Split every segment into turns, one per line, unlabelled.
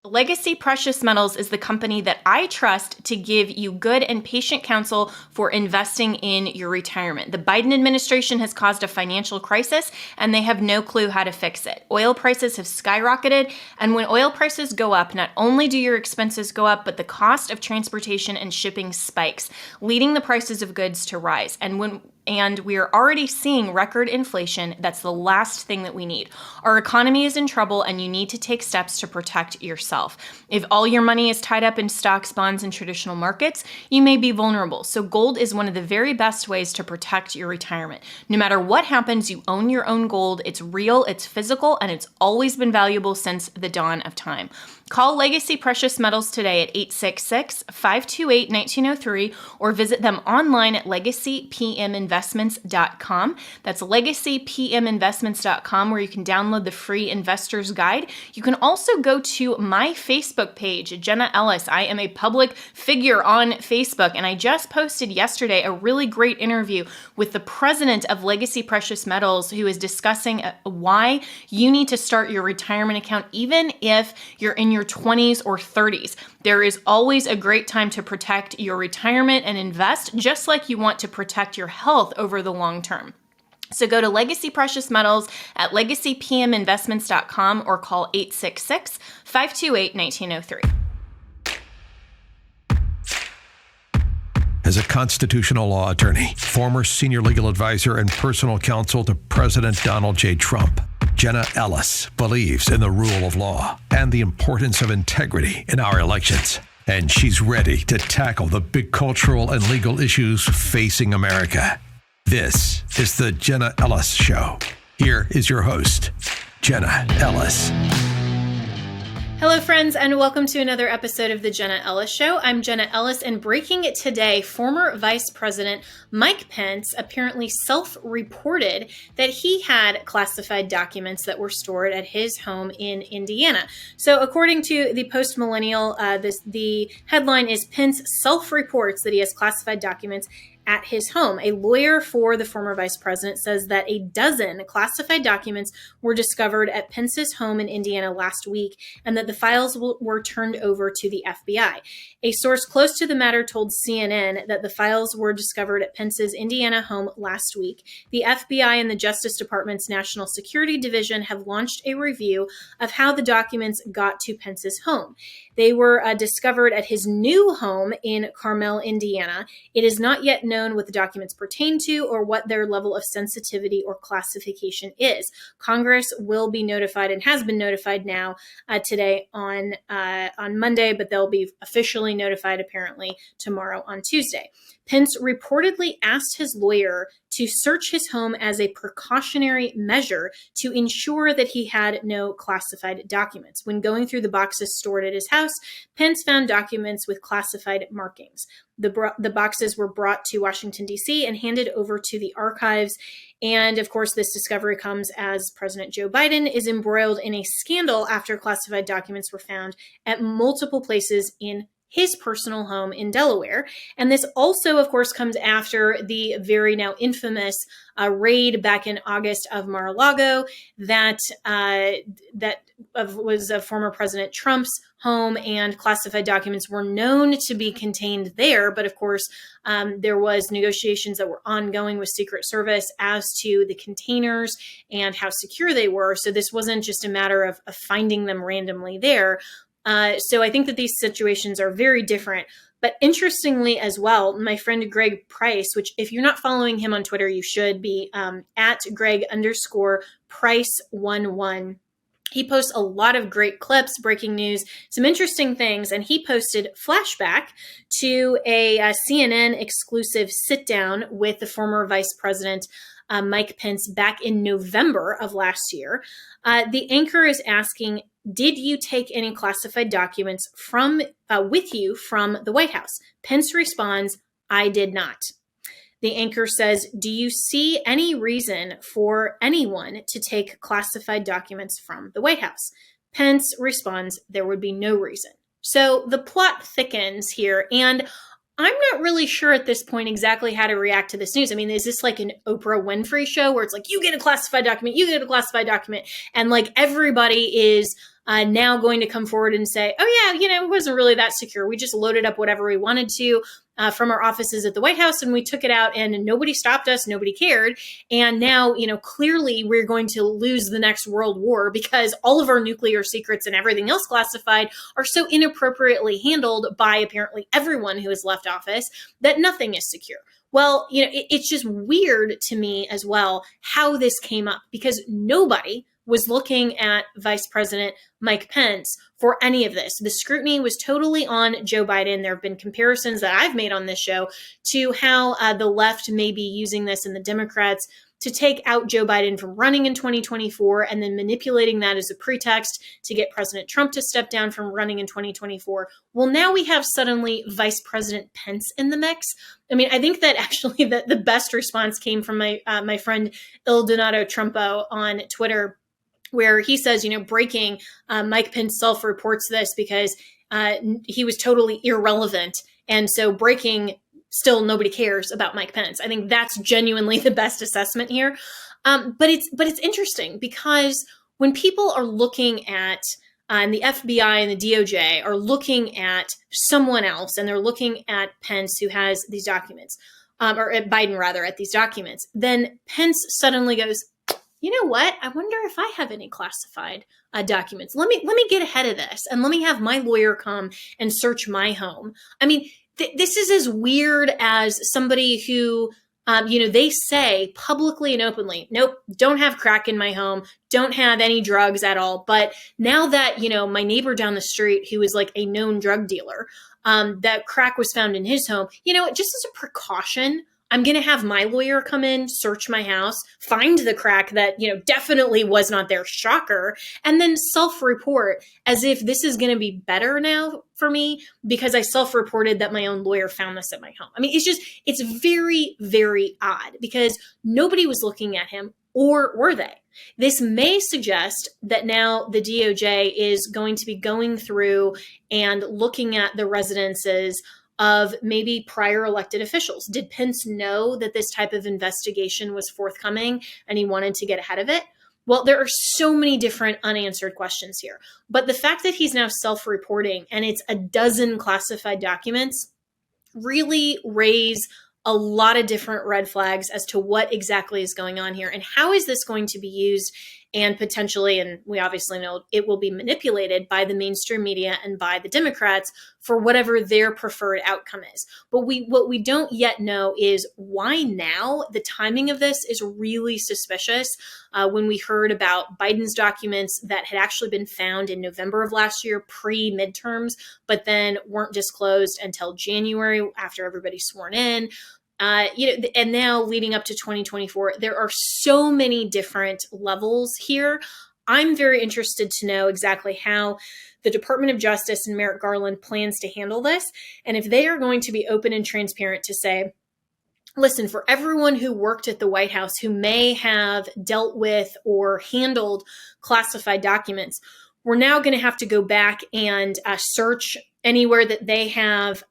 Legacy Precious Metals is the company that I trust to give you good and patient counsel for investing in your retirement. The Biden administration has caused a financial crisis, and they have no clue how to fix it. Oil prices have skyrocketed, and when oil prices go up, not only do your expenses go up, but the cost of transportation and shipping spikes, leading the prices of goods to rise. And we are already seeing record inflation. That's the last thing that we need. Our economy is in trouble, and you need to take steps to protect yourself. If all your money is tied up in stocks, bonds, and traditional markets, you may be vulnerable. So gold is one of the very best ways to protect your retirement. No matter what happens, you own your own gold. It's real, it's physical, and it's always been valuable since the dawn of time. Call Legacy Precious Metals today at 866-528-1903 or visit them online at legacypminvestments.com. That's legacypminvestments.com, where you can download the free investor's guide. You can also go to my Facebook page, Jenna Ellis. I am a public figure on Facebook, and I just posted yesterday a really great interview with the president of Legacy Precious Metals, who is discussing why you need to start your retirement account even if you're in your 20s or 30s. There is always a great time to protect your retirement and invest, just like you want to protect your health over the long term. So go to Legacy Precious Metals at legacypminvestments.com or call 866-528-1903.
As a constitutional law attorney, former senior legal advisor, and personal counsel to President Donald J. Trump, Jenna Ellis believes in the rule of law and the importance of integrity in our elections. And she's ready to tackle the big cultural and legal issues facing America. This is the Jenna Ellis Show. Here is your host, Jenna Ellis.
Hello, friends, and welcome to another episode of the Jenna Ellis Show. I'm Jenna Ellis, and breaking it today, former Vice President Mike Pence apparently self-reported that he had classified documents that were stored at his home in Indiana. So according to the Post-Millennial, the headline is Pence self-reports that he has classified documents at his home. A lawyer for the former vice president says that a dozen classified documents were discovered at Pence's home in Indiana last week, and that the files were turned over to the FBI. A source close to the matter told CNN that the files were discovered at Pence's Indiana home last week. The FBI and the Justice Department's National Security Division have launched a review of how the documents got to Pence's home. They were discovered at his new home in Carmel, Indiana. It is not yet known what the documents pertain to or what their level of sensitivity or classification is. Congress will be notified and has been notified now today on Monday, but they'll be officially notified apparently tomorrow on Tuesday. Pence reportedly asked his lawyer to search his home as a precautionary measure to ensure that he had no classified documents. When going through the boxes stored at his house, Pence found documents with classified markings. The boxes were brought to Washington, D.C. and handed over to the archives. And of course, this discovery comes as President Joe Biden is embroiled in a scandal after classified documents were found at multiple places in his personal home in Delaware. And this also, of course, comes after the very now infamous raid back in August of Mar-a-Lago that was of former President Trump's home, and classified documents were known to be contained there. But of course, there was negotiations that were ongoing with Secret Service as to the containers and how secure they were. So this wasn't just a matter of finding them randomly there. So I think that these situations are very different. But interestingly as well, my friend Greg Price, which if you're not following him on Twitter, you should be at Greg_Price11. He posts a lot of great clips, breaking news, some interesting things. And he posted flashback to a CNN exclusive sit down with the former vice president Mike Pence back in November of last year. The anchor is asking, did you take any classified documents with you from the White House? Pence responds, I did not. The anchor says, do you see any reason for anyone to take classified documents from the White House? Pence responds, there would be no reason. So the plot thickens here, and I'm not really sure at this point exactly how to react to this news. I mean, is this like an Oprah Winfrey show where it's like, you get a classified document, you get a classified document, and like everybody is now going to come forward and say, oh yeah, it wasn't really that secure. We just loaded up whatever we wanted to from our offices at the White House, and we took it out, and nobody stopped us, nobody cared. And now, clearly we're going to lose the next world war because all of our nuclear secrets and everything else classified are so inappropriately handled by apparently everyone who has left office that nothing is secure. Well, it's just weird to me as well how this came up, because nobody was looking at Vice President Mike Pence for any of this. The scrutiny was totally on Joe Biden. There have been comparisons that I've made on this show to how the left may be using this, and the Democrats, to take out Joe Biden from running in 2024 and then manipulating that as a pretext to get President Trump to step down from running in 2024. Well, now we have suddenly Vice President Pence in the mix. I mean, I think that actually the best response came from my friend Il Donato Trumpo on Twitter, where he says, breaking, Mike Pence self-reports this because he was totally irrelevant. And so breaking, still nobody cares about Mike Pence. I think that's genuinely the best assessment here. But it's interesting because when people are looking at, and the FBI and the DOJ are looking at someone else, and they're looking at Pence, who has these documents, or at Biden rather, at these documents, then Pence suddenly goes, you know what? I wonder if I have any classified documents. Let me get ahead of this, and let me have my lawyer come and search my home. I mean, this is as weird as somebody who, they say publicly and openly, nope, don't have crack in my home, don't have any drugs at all. But now that, my neighbor down the street, who is like a known drug dealer, that crack was found in his home, just as a precaution, I'm going to have my lawyer come in, search my house, find the crack that, definitely was not there, shocker, and then self-report as if this is going to be better now for me because I self-reported that my own lawyer found this at my home. I mean, it's very, very odd because nobody was looking at him, or were they? This may suggest that now the DOJ is going to be going through and looking at the residences of maybe prior elected officials. Did Pence know that this type of investigation was forthcoming and he wanted to get ahead of it? Well, there are so many different unanswered questions here. But the fact that he's now self-reporting and it's a dozen classified documents really raise a lot of different red flags as to what exactly is going on here and how is this going to be used and potentially, and we obviously know it will be manipulated by the mainstream media and by the Democrats for whatever their preferred outcome is. But what we don't yet know is why now. The timing of this is really suspicious. When we heard about Biden's documents that had actually been found in November of last year, pre-midterms, but then weren't disclosed until January after everybody sworn in. And now leading up to 2024, there are so many different levels here. I'm very interested to know exactly how the Department of Justice and Merrick Garland plans to handle this. And if they are going to be open and transparent to say, listen, for everyone who worked at the White House who may have dealt with or handled classified documents, we're now going to have to go back and search anywhere that they have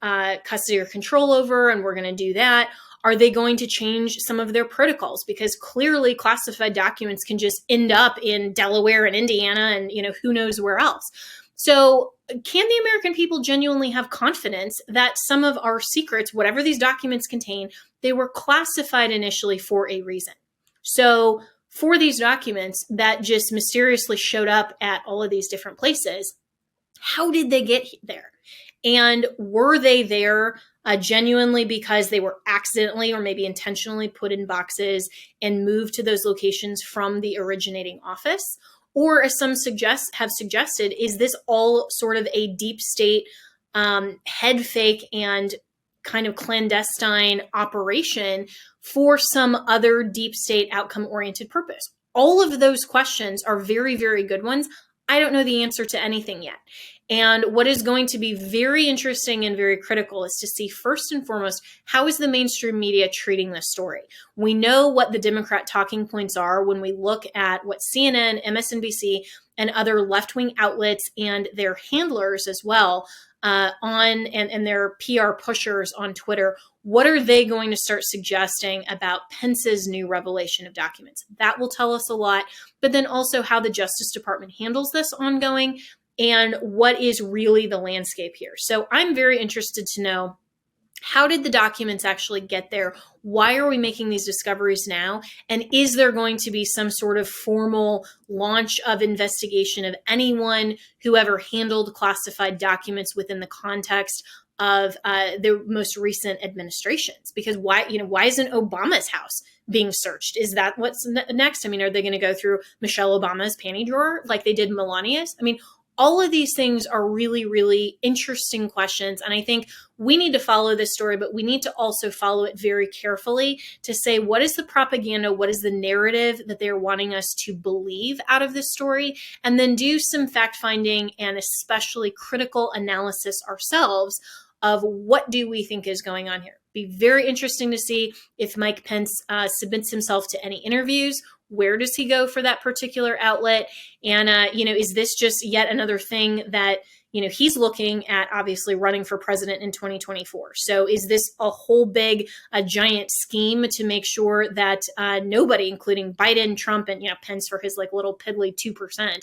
custody or control over, and we're going to do that. Are they going to change some of their protocols? Because clearly classified documents can just end up in Delaware and Indiana and, who knows where else. So can the American people genuinely have confidence that some of our secrets, whatever these documents contain, they were classified initially for a reason? So for these documents that just mysteriously showed up at all of these different places, how did they get there? And were they there genuinely because they were accidentally or maybe intentionally put in boxes and moved to those locations from the originating office? Or as some have suggested, is this all sort of a deep state head fake and kind of clandestine operation for some other deep state outcome-oriented purpose? All of those questions are very, very good ones. I don't know the answer to anything yet. And what is going to be very interesting and very critical is to see, first and foremost, how is the mainstream media treating this story? We know what the Democrat talking points are when we look at what CNN, MSNBC, and other left-wing outlets and their handlers as well and their PR pushers on Twitter, what are they going to start suggesting about Pence's new revelation of documents? That will tell us a lot, but then also how the Justice Department handles this ongoing and what is really the landscape here. So I'm very interested to know, how did the documents actually get there? Why are we making these discoveries now? And is there going to be some sort of formal launch of investigation of anyone who ever handled classified documents within the context of the most recent administrations? Because why isn't Obama's house being searched? Is that what's next? I mean, are they going to go through Michelle Obama's panty drawer like they did Melania's? I mean, all of these things are really, really interesting questions. And I think we need to follow this story, but we need to also follow it very carefully to say, what is the propaganda? What is the narrative that they're wanting us to believe out of this story? And then do some fact finding and especially critical analysis ourselves of what do we think is going on here. Be very interesting to see if Mike Pence submits himself to any interviews. Where does he go for that particular outlet? And, is this just yet another thing that, he's looking at obviously running for president in 2024. So is this a whole big, giant scheme to make sure that nobody, including Biden, Trump, and, Pence for his like little piddly 2%,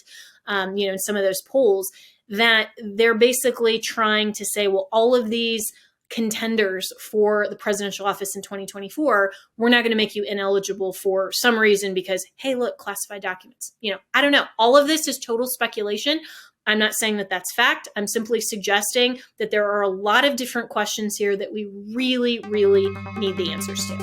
in some of those polls, that they're basically trying to say, well, all of these contenders for the presidential office in 2024, we're not going to make you ineligible for some reason because, hey, look, classified documents. I don't know. All of this is total speculation. I'm not saying that that's fact. I'm simply suggesting that there are a lot of different questions here that we really, really need the answers to.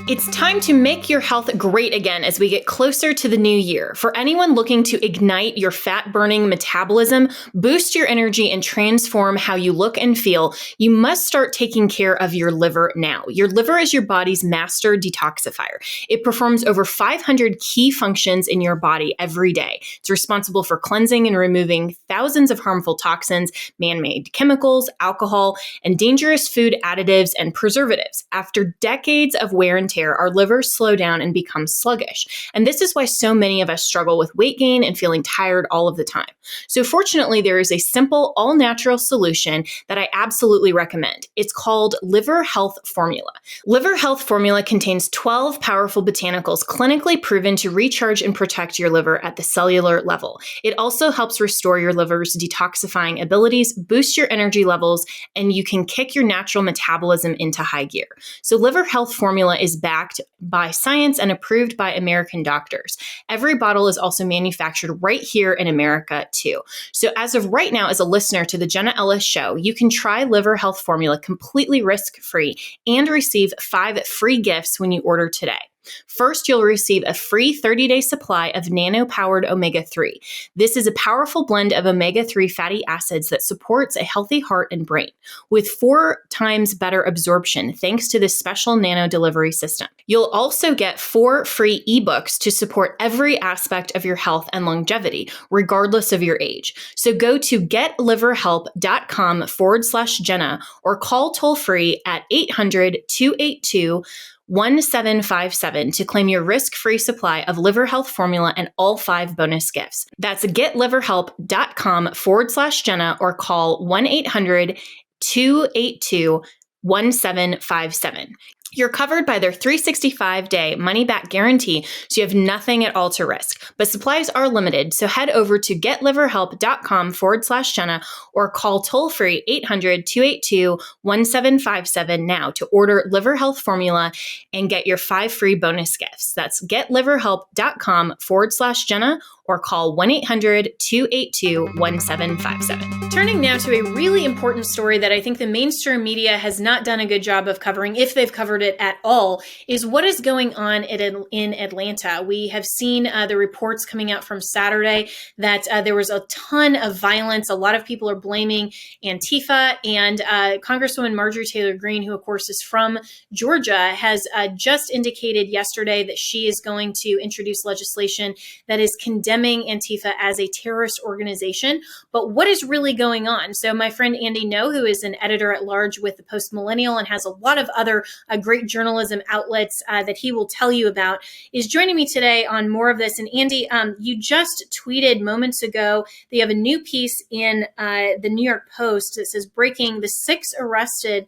It's time to make your health great again as we get closer to the new year. For anyone looking to ignite your fat-burning metabolism, boost your energy, and transform how you look and feel, you must start taking care of your liver now. Your liver is your body's master detoxifier. It performs over 500 key functions in your body every day. It's responsible for cleansing and removing thousands of harmful toxins, man-made chemicals, alcohol, and dangerous food additives and preservatives. After decades of wear and tear, our livers slow down and become sluggish. And this is why so many of us struggle with weight gain and feeling tired all of the time. So fortunately, there is a simple, all-natural solution that I absolutely recommend. It's called Liver Health Formula. Liver Health Formula contains 12 powerful botanicals clinically proven to recharge and protect your liver at the cellular level. It also helps restore your liver's detoxifying abilities, boost your energy levels, and you can kick your natural metabolism into high gear. So Liver Health Formula is backed by science and approved by American doctors. Every bottle is also manufactured right here in America too. So as of right now, as a listener to the Jenna Ellis Show, you can try Liver Health Formula completely risk-free and receive 5 free gifts when you order today. First, you'll receive a free 30-day supply of nano-powered omega-3. This is a powerful blend of omega-3 fatty acids that supports a healthy heart and brain, with 4 times better absorption thanks to this special nano delivery system. You'll also get 4 free ebooks to support every aspect of your health and longevity, regardless of your age. So go to getliverhelp.com/Jenna or call toll-free at 800-282-1757 to claim your risk-free supply of Liver Health Formula and all 5 bonus gifts. That's getliverhelp.com/Jenna or call 1-800-282-1757. You're covered by their 365-day money-back guarantee, so you have nothing at all to risk. But supplies are limited, so head over to getliverhelp.com/Jenna or call toll-free 800-282-1757 now to order Liver Health Formula and get your 5 free bonus gifts. That's getliverhelp.com/Jenna or call 1-800-282-1757. Turning now to a really important story that I think the mainstream media has not done a good job of covering, if they've covered it at all, is what is going on in Atlanta. We have seen the reports coming out from Saturday that there was a ton of violence. A lot of people are blaming Antifa, and Congresswoman Marjorie Taylor Greene, who of course is from Georgia, has just indicated yesterday that she is going to introduce legislation that is condemning condemning Antifa as a terrorist organization. But what is really going on? So my friend Andy Ngo, who is an editor at large with the Post Millennial and has a lot of other great journalism outlets that he will tell you about, is joining me today on more of this. And Andy, you just tweeted moments ago that you have a new piece in the New York Post that says, breaking: the 6 arrested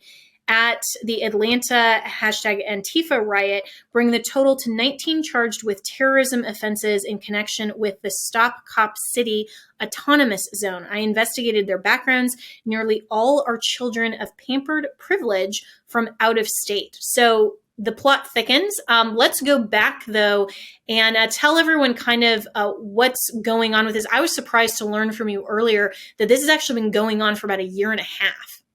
at the Atlanta #Antifa riot bring the total to 19 charged with terrorism offenses in connection with the Stop Cop City autonomous zone. I investigated their backgrounds. Nearly all are children of pampered privilege from out of state. So the plot thickens. Let's go back, though, and tell everyone kind of what's going on with this. I was surprised to learn from you earlier that this has actually been going on for about a year and a half.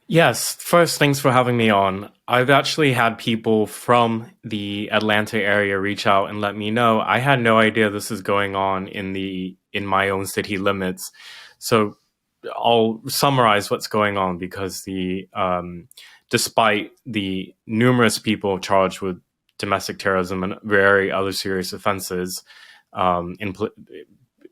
Yes. First, thanks for having me on. I've actually had people from the Atlanta area reach out and let me know. I had no idea this is going on in my own city limits. So I'll summarize what's going on, because despite the numerous people charged with domestic terrorism and very other serious offenses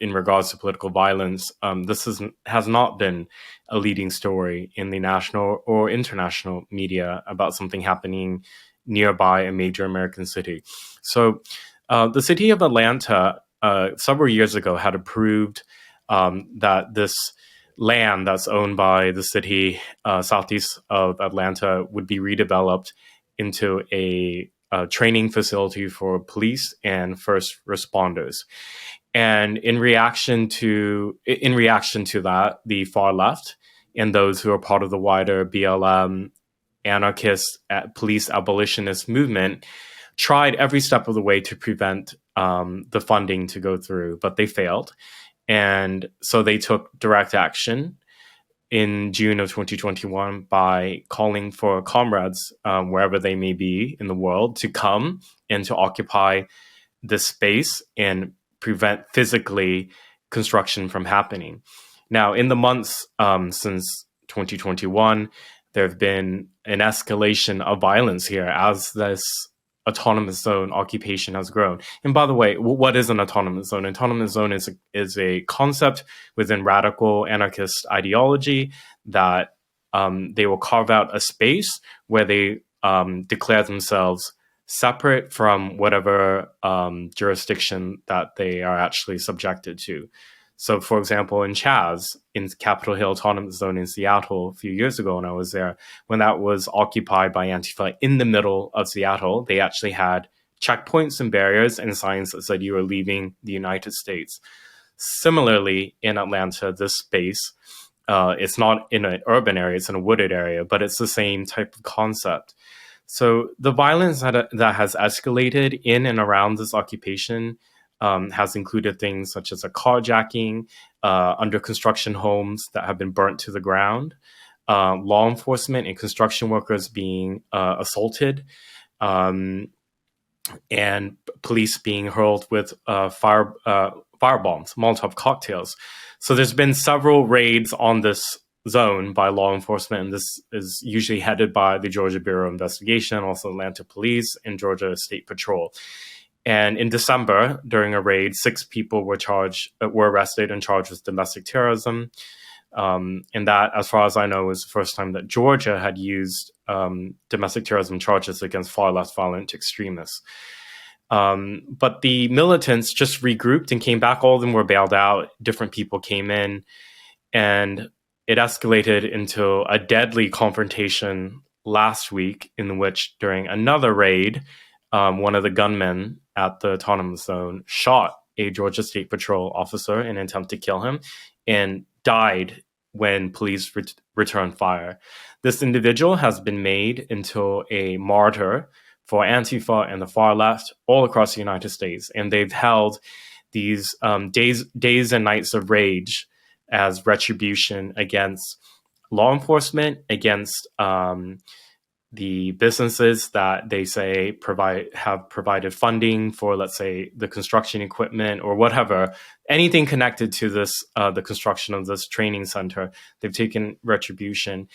in regards to political violence, this has not been a leading story in the national or international media about something happening nearby a major American city. So the city of Atlanta several years ago had approved that this land that's owned by the city southeast of Atlanta would be redeveloped into a training facility for police and first responders. And in reaction to that, the far left and those who are part of the wider BLM anarchist police abolitionist movement tried every step of the way to prevent the funding to go through, but they failed. And so they took direct action in June of 2021 by calling for comrades, wherever they may be in the world, to come and to occupy this space and prevent physically construction from happening. Now, in the months since 2021, there have been an escalation of violence here as this autonomous zone occupation has grown. And by the way, what is an autonomous zone? Autonomous zone is a concept within radical anarchist ideology that they will carve out a space where they declare themselves separate from whatever jurisdiction that they are actually subjected to. So, for example, in Chaz, in Capitol Hill Autonomous Zone in Seattle a few years ago when I was there, when that was occupied by Antifa in the middle of Seattle, they actually had checkpoints and barriers and signs that said you are leaving the United States. Similarly, in Atlanta, this space, it's not in an urban area, it's in a wooded area, but it's the same type of concept. So the violence that has escalated in and around this occupation has included things such as a carjacking, under construction homes that have been burnt to the ground, law enforcement and construction workers being assaulted, and police being hurled with firebombs, Molotov cocktails. So there's been several raids on this zone by law enforcement, and this is usually headed by the Georgia Bureau of Investigation, also Atlanta Police and Georgia State Patrol. And in December, during a raid, 6 people were arrested and charged with domestic terrorism. And that, as far as I know, was the first time that Georgia had used domestic terrorism charges against far left violent extremists. But the militants just regrouped and came back. All of them were bailed out. Different people came in, and it escalated into a deadly confrontation last week, in which during another raid, one of the gunmen at the autonomous zone shot a Georgia State Patrol officer in an attempt to kill him and died when police returned fire. This individual has been made into a martyr for Antifa and the far left all across the United States. And they've held these days and nights of rage as retribution against law enforcement, against the businesses that they say have provided funding for, let's say, the construction equipment or whatever, anything connected to this, the construction of this training center. They've taken retribution.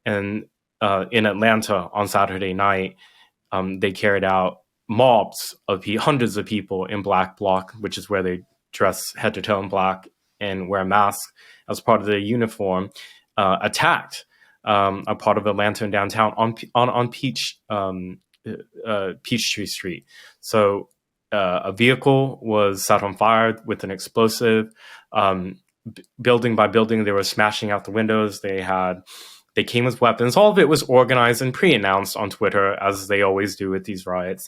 And in Atlanta on Saturday night, they carried out mobs of hundreds of people in Black Bloc, which is where they dress head to toe in black and wear a mask as part of their uniform, attacked a part of Atlanta and downtown on Peachtree Street. So a vehicle was set on fire with an explosive. Building by building, they were smashing out the windows. They came with weapons. All of it was organized and pre-announced on Twitter, as they always do with these riots.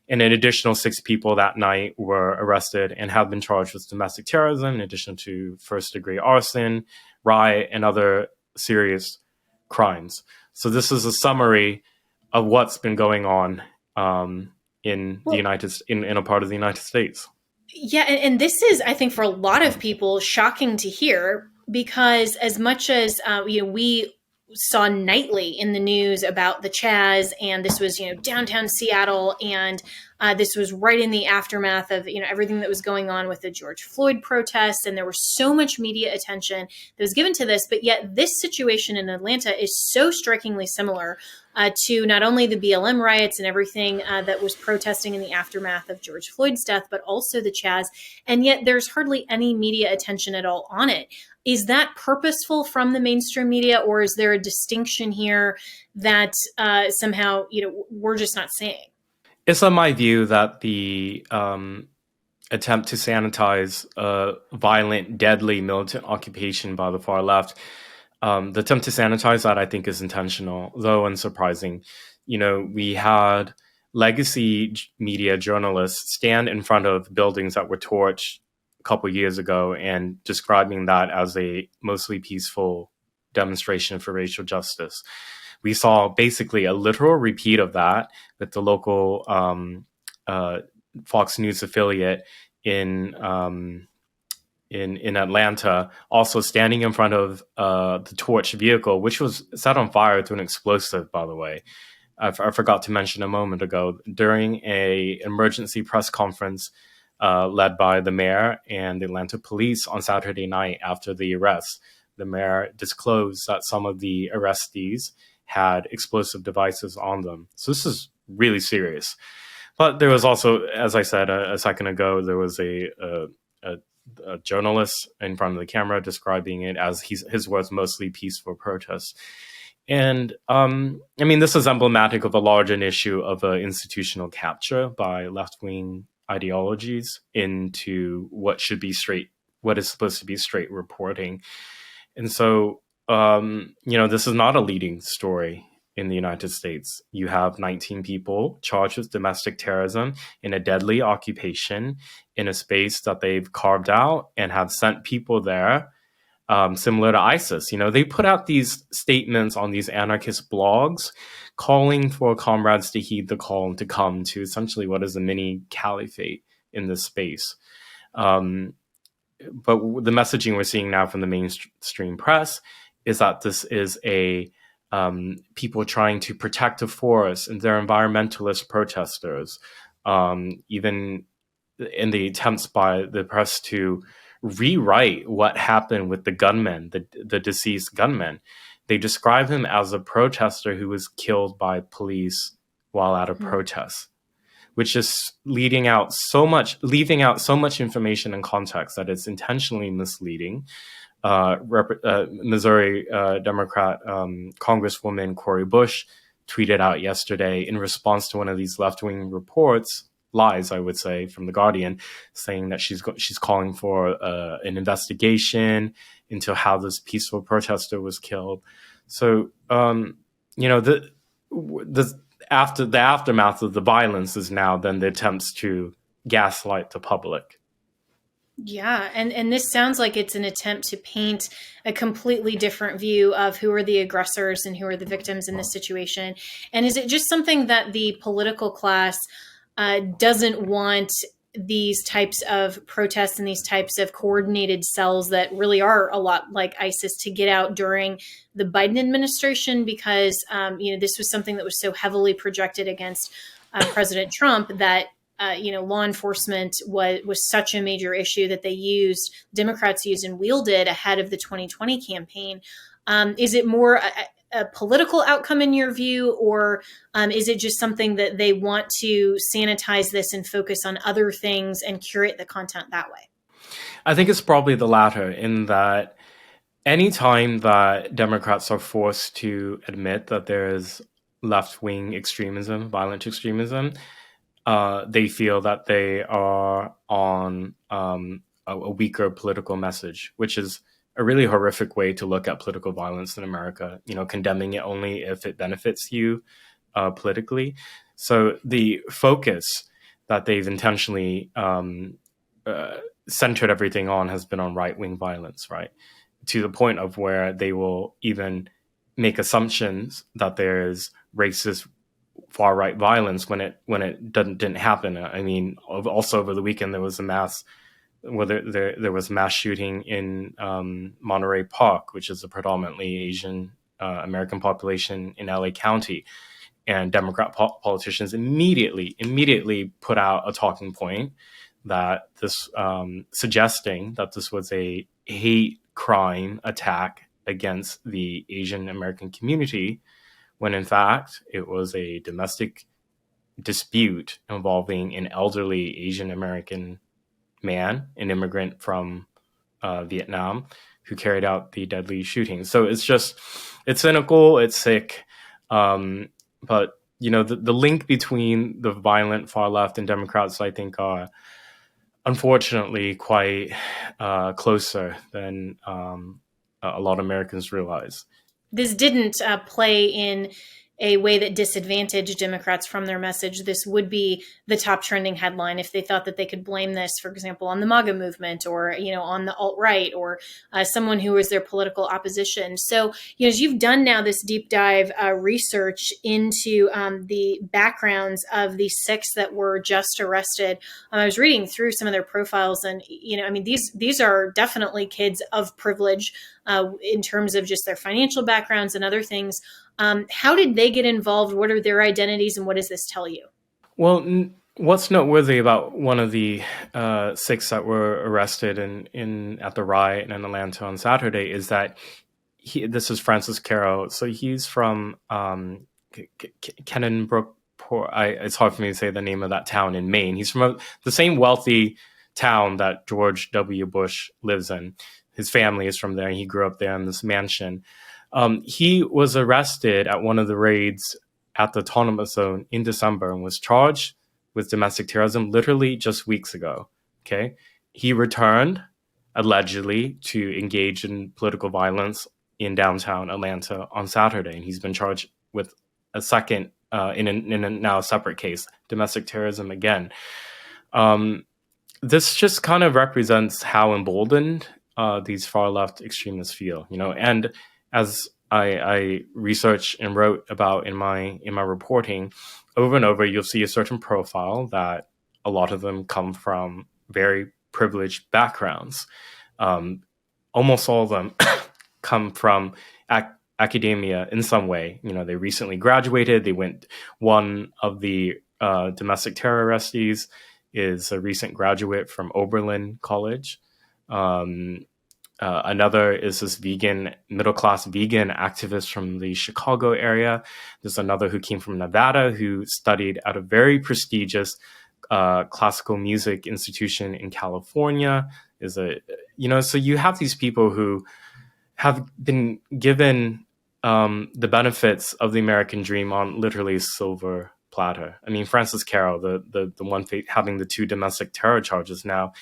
And an additional 6 people that night were arrested and have been charged with domestic terrorism, in addition to first-degree arson, riot, and other serious crimes. So this is a summary of what's been going on in a part of the United States.
Yeah, and this is, I think, for a lot of people, shocking to hear, because as much as we saw nightly in the news about the Chaz, and this was downtown Seattle, and this was right in the aftermath of everything that was going on with the George Floyd protests, and there was so much media attention that was given to this, but yet this situation in Atlanta is so strikingly similar to not only the BLM riots and everything that was protesting in the aftermath of George Floyd's death, but also the Chaz, and yet there's hardly any media attention at all on it. Is that purposeful from the mainstream media, or is there a distinction here that somehow we're just not seeing?
It's on my view that the attempt to sanitize a violent, deadly militant occupation by the far left, the attempt to sanitize that, I think, is intentional, though unsurprising. We had legacy media journalists stand in front of buildings that were torched a couple years ago and describing that as a mostly peaceful demonstration for racial justice. We saw basically a literal repeat of that with the local Fox News affiliate in Atlanta, also standing in front of the torch vehicle, which was set on fire through an explosive, by the way. I forgot to mention a moment ago, during a emergency press conference led by the mayor and the Atlanta police on Saturday night after the arrest, the mayor disclosed that some of the arrestees had explosive devices on them. So this is really serious. But there was also, as I said a second ago, there was a journalist in front of the camera describing it as his words, mostly peaceful protests. And this is emblematic of a larger issue of institutional capture by left-wing ideologies into what is supposed to be straight reporting. And so, this is not a leading story in the United States. You have 19 people charged with domestic terrorism in a deadly occupation in a space that they've carved out and have sent people there, similar to ISIS. They put out these statements on these anarchist blogs calling for comrades to heed the call and to come to essentially what is a mini caliphate in this space. But the messaging we're seeing now from the mainstream press is that this is people trying to protect the forest, and they're environmentalist protesters, even in the attempts by the press to rewrite what happened with the gunman, the deceased gunman. They describe him as a protester who was killed by police while at a protest, which is leaving out so much information and context that it's intentionally misleading. Missouri Democrat Congresswoman Cori Bush tweeted out yesterday in response to one of these left-wing lies, I would say, from The Guardian, saying that she's calling for an investigation into how this peaceful protester was killed. So, the aftermath of the violence is now then the attempts to gaslight the public.
Yeah, and this sounds like it's an attempt to paint a completely different view of who are the aggressors and who are the victims in this situation. And is it just something that the political class doesn't want these types of protests and these types of coordinated cells that really are a lot like ISIS to get out during the Biden administration? Because, this was something that was so heavily projected against President Trump that law enforcement was such a major issue that Democrats used and wielded ahead of the 2020 campaign. Is it more a political outcome in your view, or is it just something that they want to sanitize this and focus on other things and curate the content that way?
I think it's probably the latter, in that anytime that Democrats are forced to admit that there is left-wing extremism, violent extremism, they feel that they are on a weaker political message, which is a really horrific way to look at political violence in America, condemning it only if it benefits you politically. So the focus that they've intentionally centered everything on has been on right-wing violence, right? To the point of where they will even make assumptions that there is racist far-right violence when it didn't happen. I mean, also over the weekend there was a mass shooting in Monterey Park, which is a predominantly Asian American population in LA County, and Democrat politicians immediately put out a talking point that this suggesting that this was a hate crime attack against the Asian American community, when in fact it was a domestic dispute involving an elderly Asian American man, an immigrant from Vietnam, who carried out the deadly shooting. So it's cynical, it's sick, but the link between the violent far left and Democrats, I think, are unfortunately quite closer than a lot of Americans realize.
This didn't play in a way that disadvantaged Democrats from their message. This would be the top trending headline if they thought that they could blame this, for example, on the MAGA movement, or on the alt-right, or someone who was their political opposition. So, as you've done now this deep dive research into the backgrounds of the 6 that were just arrested, I was reading through some of their profiles, and these are definitely kids of privilege in terms of just their financial backgrounds and other things. How did they get involved? What are their identities, and what does this tell you?
Well, what's noteworthy about one of the 6 that were arrested at the riot in Atlanta on Saturday is that this is Francis Carroll. So he's from Kennebunk. It's hard for me to say the name of that town in Maine. He's from the same wealthy town that George W. Bush lives in. His family is from there. He grew up there in this mansion. He was arrested at one of the raids at the autonomous zone in December and was charged with domestic terrorism literally just weeks ago. Okay. He returned allegedly to engage in political violence in downtown Atlanta on Saturday. And he's been charged with a second, in a now separate case, domestic terrorism again. This just kind of represents how emboldened these far left extremists feel, and as I researched and wrote about in my reporting, over and over, you'll see a certain profile that a lot of them come from very privileged backgrounds. Almost all of them come from academia in some way. They recently graduated. One of the domestic terror arrestees is a recent graduate from Oberlin College. Another is this middle-class vegan activist from the Chicago area. There's another who came from Nevada who studied at a very prestigious classical music institution in California. So you have these people who have been given the benefits of the American dream on literally a silver platter. I mean, Francis Carroll, the one having the 2 domestic terror charges now,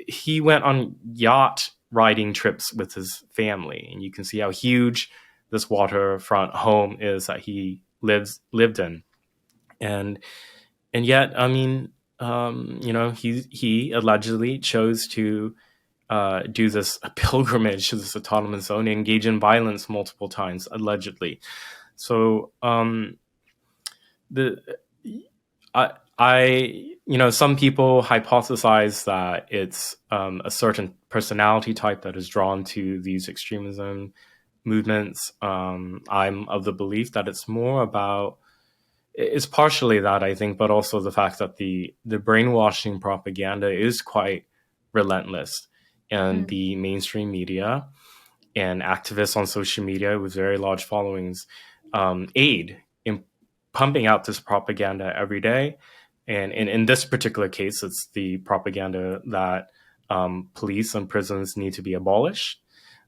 he went on yacht riding trips with his family, and you can see how huge this waterfront home is that he lived in, and yet, I mean, he allegedly chose to do this pilgrimage to this autonomous zone and engage in violence multiple times, allegedly. So some people hypothesize that it's a certain personality type that is drawn to these extremism movements. I'm of the belief that it's partially that, I think, but also the fact that the brainwashing propaganda is quite relentless, and the mainstream media and activists on social media with very large followings aid in pumping out this propaganda every day. And in this particular case, it's the propaganda that police and prisons need to be abolished,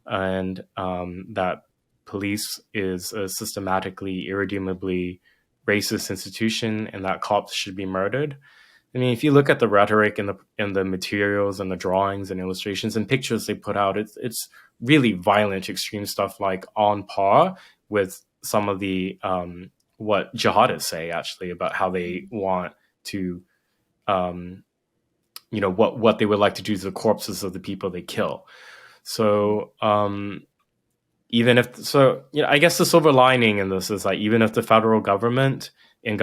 and that police is a systematically, irredeemably racist institution, and that cops should be murdered. I mean, if you look at the rhetoric and the materials and the drawings and illustrations and pictures they put out, it's really violent, extreme stuff, like on par with some of the what jihadists say actually about how they want to, what they would like to do to the corpses of the people they kill. So even if I guess the silver lining in this is like, even if the federal government and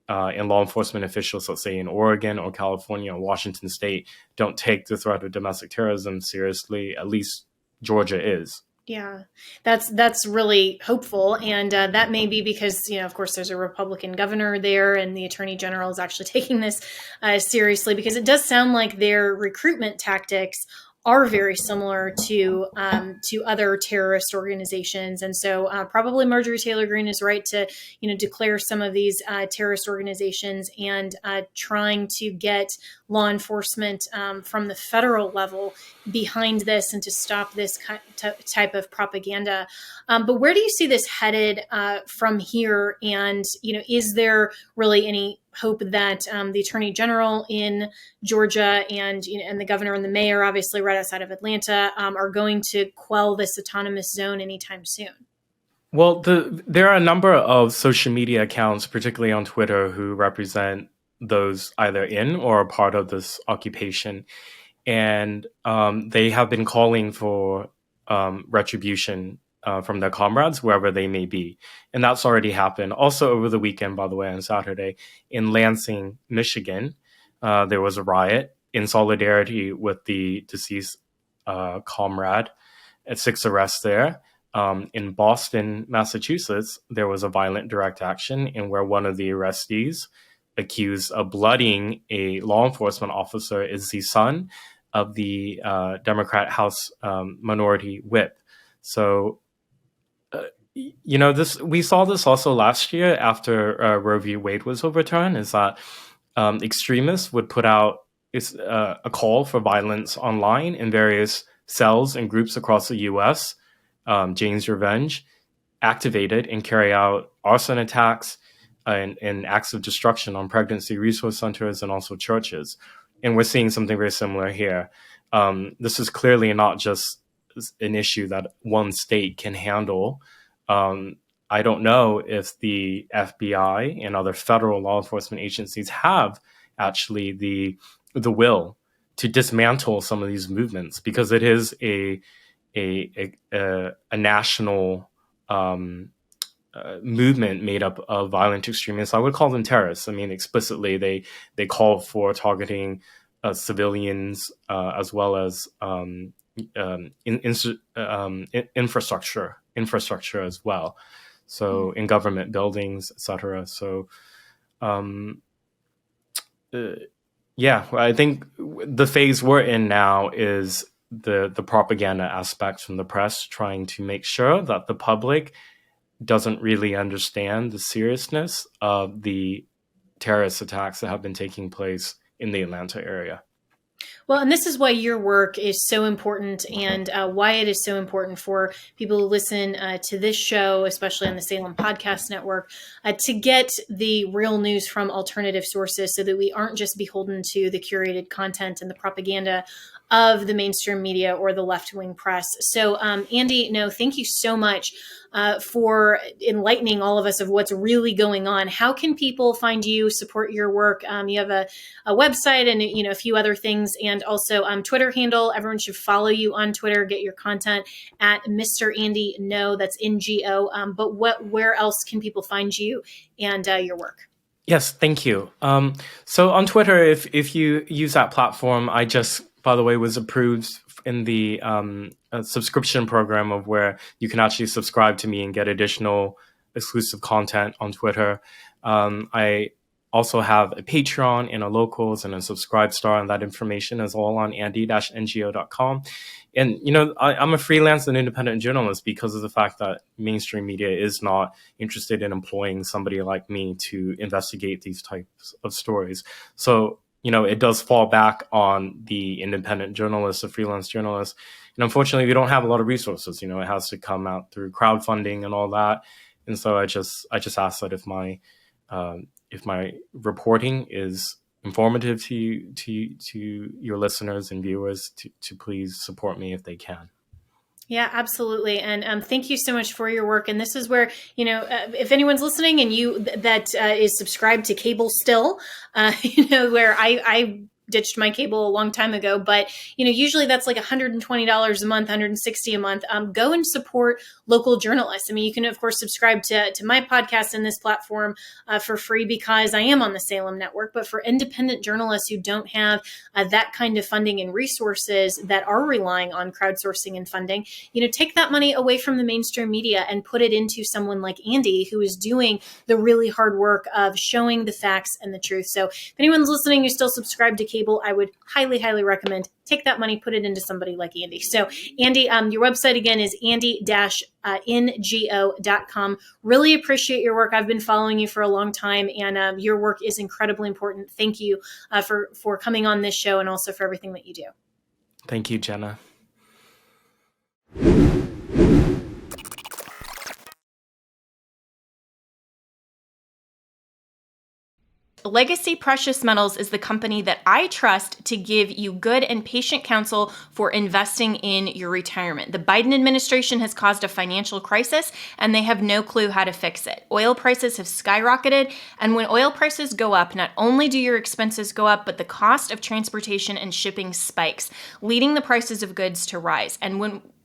law enforcement officials, let's say in Oregon or California or Washington State, don't take the threat of domestic terrorism seriously, at least Georgia is.
Yeah, that's really hopeful. And that may be because, of course, there's a Republican governor there, and the attorney general is actually taking this seriously, because it does sound like their recruitment tactics are very similar to other terrorist organizations. And so probably Marjorie Taylor Greene is right to, declare some of these terrorist organizations, and trying to get law enforcement from the federal level behind this and to stop this type of propaganda. But where do you see this headed from here? And, is there really any hope that the attorney general in Georgia and the governor and the mayor, obviously right outside of Atlanta, are going to quell this autonomous zone anytime soon?
Well, there are a number of social media accounts, particularly on Twitter, who represent those either in or a part of this occupation. And they have been calling for retribution from their comrades, wherever they may be. And that's already happened. Also over the weekend, by the way, on Saturday, in Lansing, Michigan, there was a riot in solidarity with the deceased comrade, and 6 arrests there. In Boston, Massachusetts, there was a violent direct action in where one of the arrestees accused of blooding a law enforcement officer is the son of the Democrat House Minority Whip. So, we saw this also last year after Roe v. Wade was overturned, is that extremists would put out a call for violence online in various cells and groups across the U.S., Jane's Revenge, activated and carry out arson attacks and acts of destruction on pregnancy resource centers and also churches. And we're seeing something very similar here. This is clearly not just an issue that one state can handle. I don't know if the FBI and other federal law enforcement agencies have actually the will to dismantle some of these movements, because it is a national movement made up of violent extremists. I would call them terrorists. I mean, explicitly, they call for targeting civilians as well as infrastructure as well. So in government buildings, etc. So, I think the phase we're in now is the propaganda aspect from the press, trying to make sure that the public doesn't really understand the seriousness of the terrorist attacks that have been taking place in the Atlanta area.
Well, and this is why your work is so important, and why it is so important for people who listen to this show, especially on the Salem Podcast Network, to get the real news from alternative sources, so that we aren't just beholden to the curated content and the propaganda of the mainstream media or the left-wing press. So, Andy Ngo, thank you so much for enlightening all of us of what's really going on. How can people find you, support your work? You have a website and a few other things, and also Twitter handle. Everyone should follow you on Twitter. Get your content at Mr. Andy Ngo. That's NGO. But where else can people find you and your work?
Yes, thank you. So on Twitter, if you use that platform, I just, by the way, was approved in the subscription program of where you can actually subscribe to me and get additional exclusive content on Twitter. I also have a Patreon and a Locals and a Subscribestar, and that information is all on andy-ngo.com. And, I'm a freelance and independent journalist because of the fact that mainstream media is not interested in employing somebody like me to investigate these types of stories. So, it does fall back on the independent journalists, the freelance journalists. And unfortunately, we don't have a lot of resources. It has to come out through crowdfunding and all that. And so I just ask that if my reporting is informative to your listeners and viewers, to please support me if they can.
Yeah, absolutely. And thank you so much for your work. And this is where, if anyone's listening and that is subscribed to cable still, where I ditched my cable a long time ago, but usually that's like $120 a month, $160 a month. Go and support local journalists. I mean, you can of course subscribe to my podcast and this platform for free because I am on the Salem Network. But for independent journalists who don't have that kind of funding and resources that are relying on crowdsourcing and funding, take that money away from the mainstream media and put it into someone like Andy, who is doing the really hard work of showing the facts and the truth. So if anyone's listening who's still subscribed to cable, I would highly, highly recommend take that money, put it into somebody like Andy. So Andy, your website again is andy-ngo.com. Really appreciate your work. I've been following you for a long time, and your work is incredibly important. Thank you for coming on this show and also for everything that you do.
Thank you, Jenna.
Legacy Precious Metals is the company that I trust to give you good and patient counsel for investing in your retirement. The Biden administration has caused a financial crisis, and they have no clue how to fix it. Oil prices have skyrocketed, and when oil prices go up, not only do your expenses go up, but the cost of transportation and shipping spikes, leading the prices of goods to rise.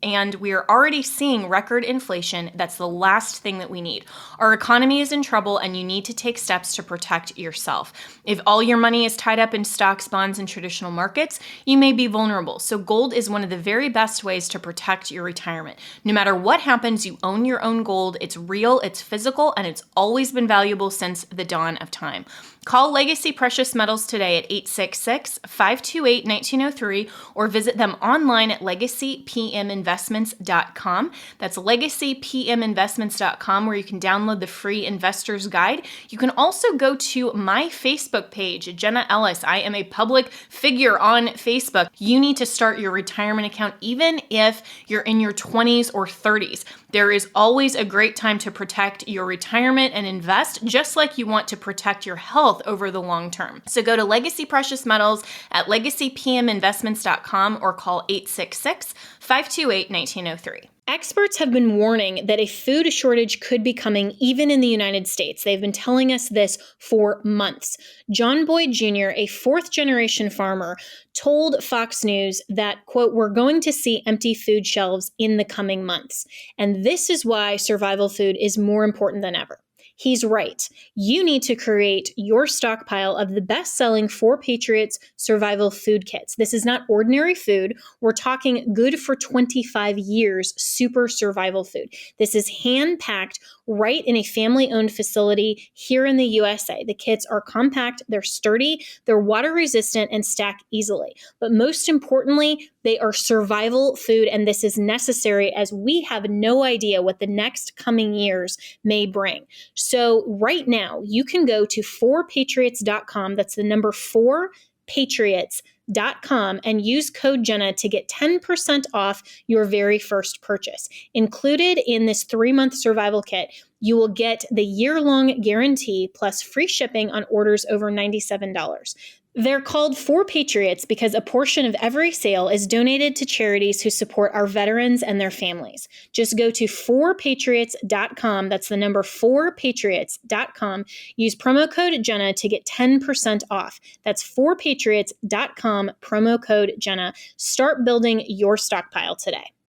And we are already seeing record inflation. That's the last thing that we need. Our economy is in trouble, and you need to take steps to protect yourself. If all your money is tied up in stocks, bonds, and traditional markets, you may be vulnerable. So gold is one of the very best ways to protect your retirement. No matter what happens, you own your own gold. It's real, it's physical, and it's always been valuable since the dawn of time. Call Legacy Precious Metals today at 866-528-1903 or visit them online at legacypminvestments.com. That's legacypminvestments.com, where you can download the free investor's guide. You can also go to my Facebook page, Jenna Ellis. I am a public figure on Facebook. You need to start your retirement account even if you're in your 20s or 30s. There is always a great time to protect your retirement and invest, just like you want to protect your health over the long term. So go to Legacy Precious Metals at legacypminvestments.com or call 866-528-1903. Experts have been warning that a food shortage could be coming even in the United States. They've been telling us this for months. John Boyd Jr., a fourth-generation farmer, told Fox News that, quote, "We're going to see empty food shelves in the coming months. And this is why survival food is more important than ever." He's right. You need to create your stockpile of the best-selling 4 Patriots survival food kits. This is not ordinary food. We're talking good for 25 years super survival food. This is hand-packed right in a family-owned facility here in the USA. The kits are compact, they're sturdy, they're water-resistant, and stack easily. But most importantly, they are survival food, and this is necessary as we have no idea what the next coming years may bring. So right now, you can go to 4patriots.com. That's the number 4patriots.com and use code Jenna to get 10% off your very first purchase. Included in this 3-month survival kit, you will get the year-long guarantee plus free shipping on orders over $97. They're called 4 Patriots because a portion of every sale is donated to charities who support our veterans and their families. Just go to 4patriots.com. That's the number 4patriots.com. Use promo code Jenna to get 10% off. That's 4patriots.com, promo code Jenna. Start building your stockpile today.